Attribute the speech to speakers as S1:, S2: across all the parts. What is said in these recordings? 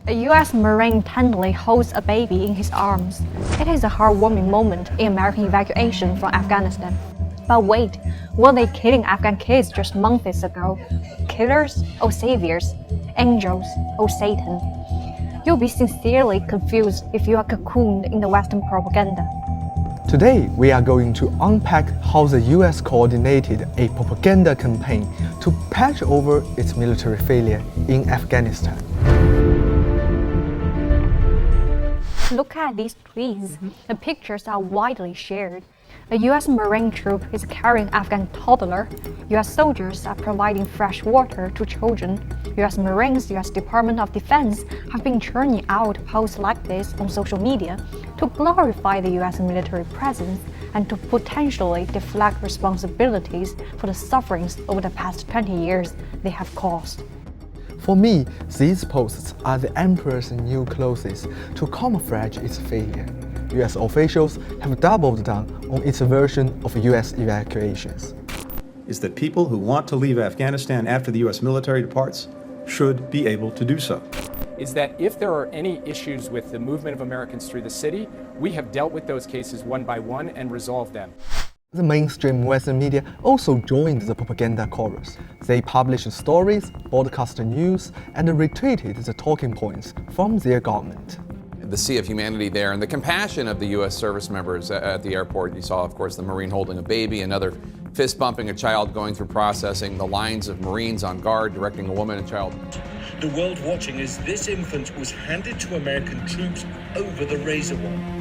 S1: A U.S. Marine tenderly holds a baby in his arms. It is a heartwarming moment in American evacuation from Afghanistan. But wait, were they killing Afghan kids just months ago? Killers or saviors? Angels or Satan? You'll be sincerely confused if you are cocooned in the Western propaganda.
S2: Today, we are going to unpack how the US coordinated a propaganda campaign to patch over its military failure in Afghanistan.
S1: Look at these trees. The pictures are widely shared. A U.S. Marine troop is carrying Afghan toddler. U.S. soldiers are providing fresh water to children. U.S. Marines, U.S. Department of Defense have been churning out posts like this on social media to glorify the U.S. military presence and to potentially deflect responsibilities for the sufferings over the past 20 years they have caused.
S2: For me, these posts are the emperor's new clothes to camouflage its failure. US officials have doubled down on its version of US evacuations.
S3: Is that people who want to leave Afghanistan after the US military departs should be able to do so.
S4: Is that if there are any issues with the movement of Americans through the city, we have dealt with those cases one by one and resolved them.
S2: The mainstream Western media also joined the propaganda chorus. They published stories, broadcast news, and retweeted the talking points from their government.
S5: The sea of humanity there and the compassion of the U.S. service members at the airport. You saw, of course, the Marine holding a baby, another fist bumping a child going through processing, the lines of Marines on guard directing a woman and child.
S6: The world watching as this infant was handed to American troops over the razor wire.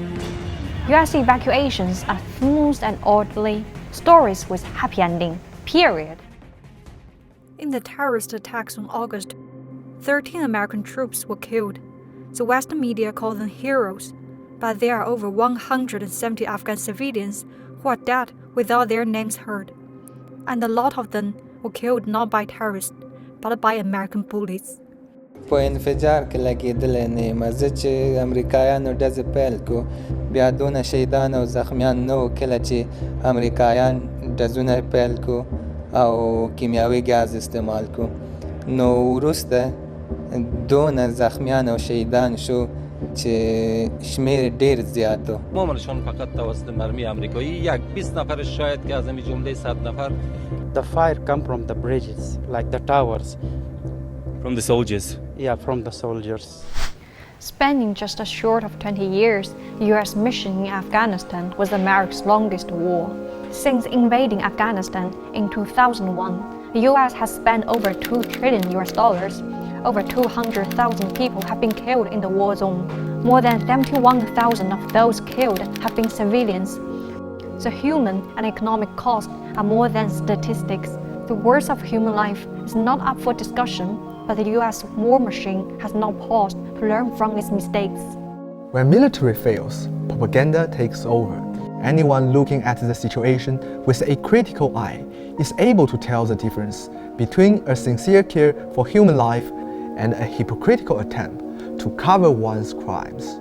S1: U.S. evacuations are smooth and orderly, stories with happy ending, period. In the terrorist attacks on August, 13 American troops were killed. The Western media call them heroes, but there are over 170 Afghan civilians who are dead without their names heard. And a lot of them were killed not by terrorists, but by American bullets.
S7: په انفجار کې لګېدلی نه یم زه چې امریکایانو ډزې پیل کړو بیا دونه شهیدان او زخمیان نه وو کله چې امریکایان ډزونه پیل کړو او کیمیاوي ګاز استعمال کړو نو وروسته دونه زخمیان او شهیدان شو چې شمیر ډیر زیات و
S8: معمولشان فقط توسط مرمی آمریکایی یک 20 نفر شاید که از همین جمله 100 نفر.
S9: The fire come from the bridges, like the towers.
S8: From the soldiers.
S9: Yeah, from the soldiers.
S1: Spanning just a short of 20 years, the U.S. mission in Afghanistan was America's longest war. Since invading Afghanistan in 2001, the U.S. has spent over $2 trillion. Over 200,000 people have been killed in the war zone. More than 71,000 of those killed have been civilians. The human and economic costs are more than statistics. The worth of human life is not up for discussion, but the U.S. war machine has not paused to learn from its mistakes.
S2: When military fails, propaganda takes over. Anyone looking at the situation with a critical eye is able to tell the difference between a sincere care for human life and a hypocritical attempt to cover one's crimes.